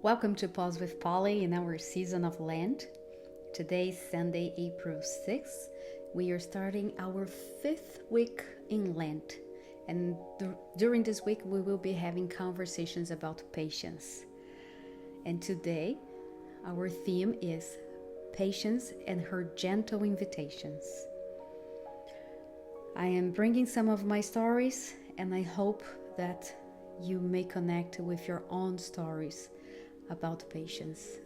Welcome to Pause with Polly in our season of Lent. Today is Sunday, April 6th. We are starting our 5th week in Lent. And during this week, we will be having conversations about patience. And today, our theme is patience and her gentle invitations. I am bringing some of my stories, and I hope that you may connect with your own stories about patience.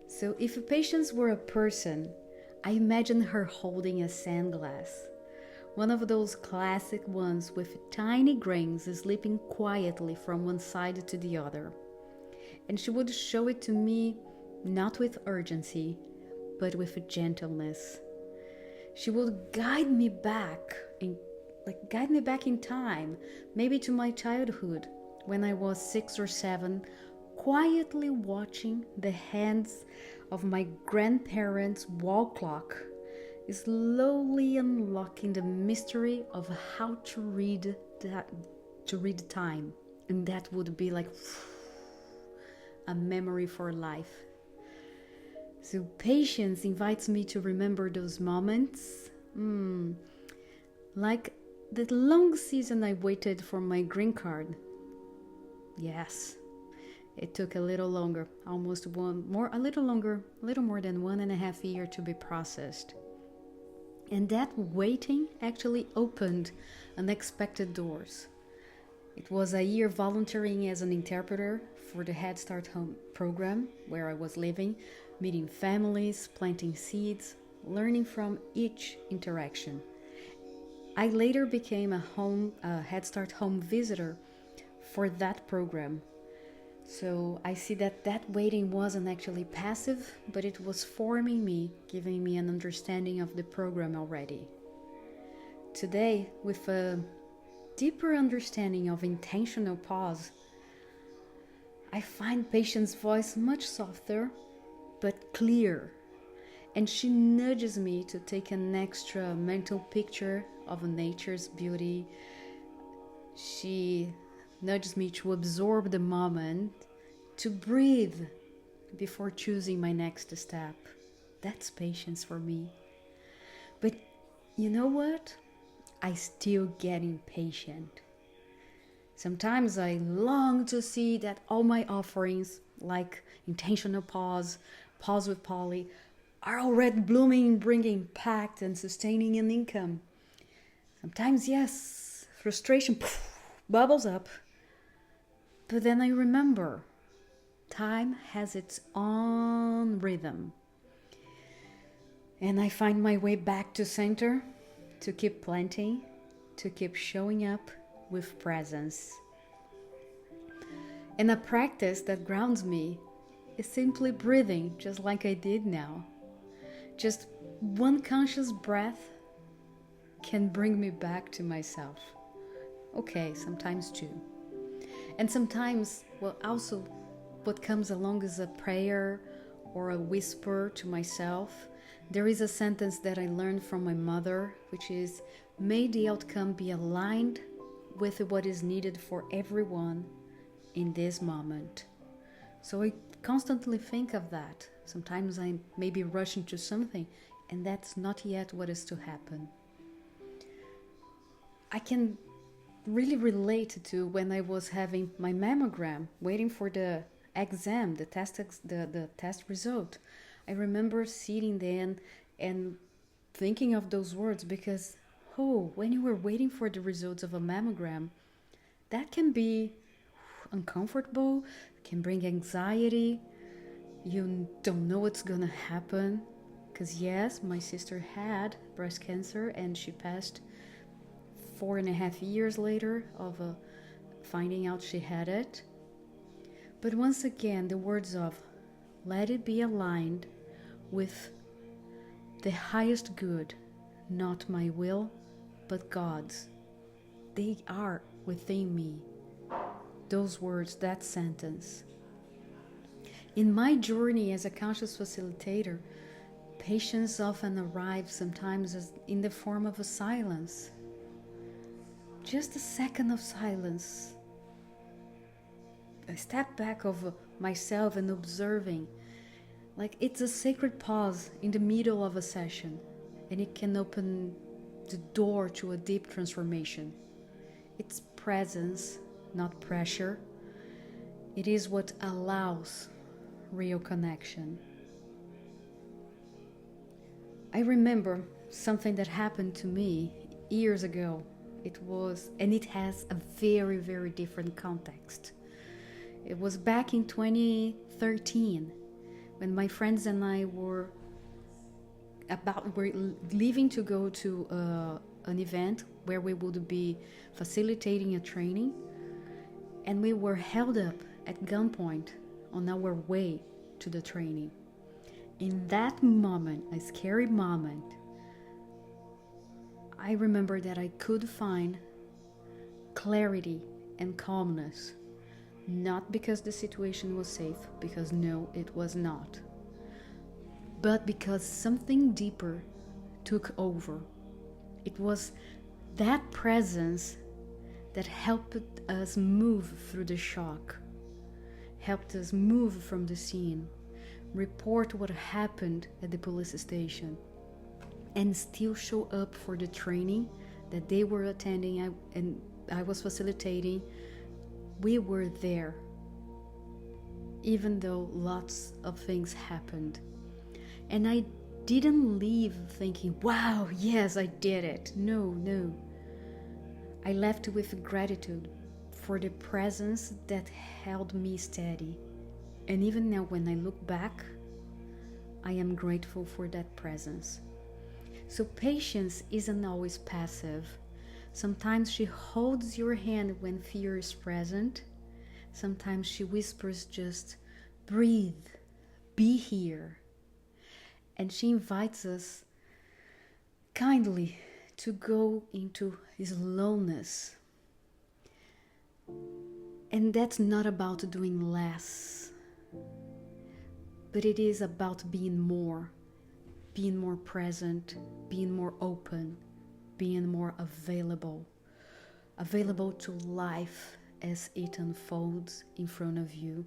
So if patience were a person, I imagine her holding a sand glass, one of those classic ones with tiny grains slipping quietly from one side to the other. And she would show it to me not with urgency, but with gentleness. She would guide me back in time, maybe to my childhood, when I was 6 or 7, quietly watching the hands of my grandparents' wall clock slowly unlocking the mystery of how to read time. And that would be like a memory for life. So patience invites me to remember those moments, like the long season I waited for my green card. Yes, it took a little longer, a little more than 1.5 years to be processed. And that waiting actually opened unexpected doors. It was a year volunteering as an interpreter for the Head Start Home program where I was living, meeting families, planting seeds, learning from each interaction. I later became a Head Start home visitor for that program. So I see that waiting wasn't actually passive, but it was forming me, giving me an understanding of the program already. Today, with a deeper understanding of intentional pause, I find Patience's voice much softer, but clear. And she nudges me to take an extra mental picture of nature's beauty. She nudges me to absorb the moment, to breathe before choosing my next step. That's patience for me. But you know what? I still get impatient. Sometimes I long to see that all my offerings, like intentional pause, pause with Polly, are already blooming, bringing impact and sustaining an income. Sometimes, yes, frustration bubbles up. But then I remember, time has its own rhythm. And I find my way back to center, to keep planting, to keep showing up with presence. And a practice that grounds me is simply breathing, just like I did now. Just one conscious breath can bring me back to myself. Okay, sometimes two. And sometimes, also what comes along is a prayer or a whisper to myself. There is a sentence that I learned from my mother, which is, may the outcome be aligned with what is needed for everyone in this moment. So I constantly think of that. Sometimes I may be rushing to something, and that's not yet what is to happen. I can really relate to when I was having my mammogram, waiting for the exam, the test result. I remember sitting there and thinking of those words because, when you were waiting for the results of a mammogram, that can be uncomfortable, can bring anxiety. You don't know what's gonna happen. Because yes, my sister had breast cancer and she passed 4.5 years later of finding out she had it. But once again, the words of let it be aligned with the highest good, not my will, but God's. They are within me. Those words, that sentence. In my journey as a conscious facilitator, patience often arrives sometimes in the form of a silence. Just a second of silence a step back of myself and observing. Like it's a sacred pause in the middle of a session, and it can open the door to a deep transformation. It's presence, not pressure. It is what allows real connection. I remember something that happened to me years ago. It has a very, very different context. It was back in 2013 when my friends and I were leaving to go to an event where we would be facilitating a training, and we were held up at gunpoint on our way to the training. In that moment, a scary moment, I remember that I could find clarity and calmness, not because the situation was safe, because no, it was not, but because something deeper took over. It was that presence that helped us move through the shock, helped us move from the scene, report what happened at the police station, and still show up for the training that they were attending and I was facilitating. We were there, even though lots of things happened. And I didn't leave thinking, wow, yes, I did it. No. I left with gratitude for the presence that held me steady. And even now, when I look back, I am grateful for that presence. So patience isn't always passive. Sometimes she holds your hand when fear is present. Sometimes she whispers just, breathe, be here. And she invites us kindly to go into slowness. And that's not about doing less, but it is about being more present, being more open, being more available to life as it unfolds in front of you.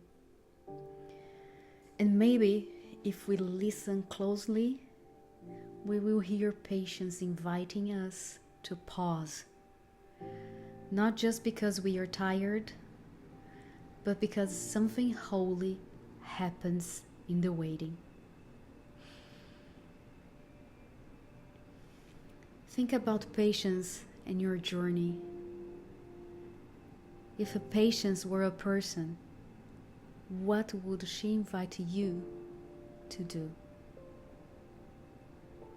And maybe if we listen closely, we will hear patience inviting us to pause. Not just because we are tired, but because something holy happens in the waiting. Think about patience and your journey. If a patience were a person, what would she invite you to do?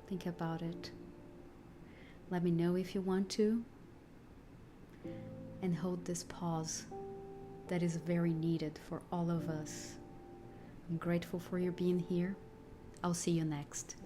Think about it. Let me know if you want to. And hold this pause that is very needed for all of us. I'm grateful for your being here. I'll see you next.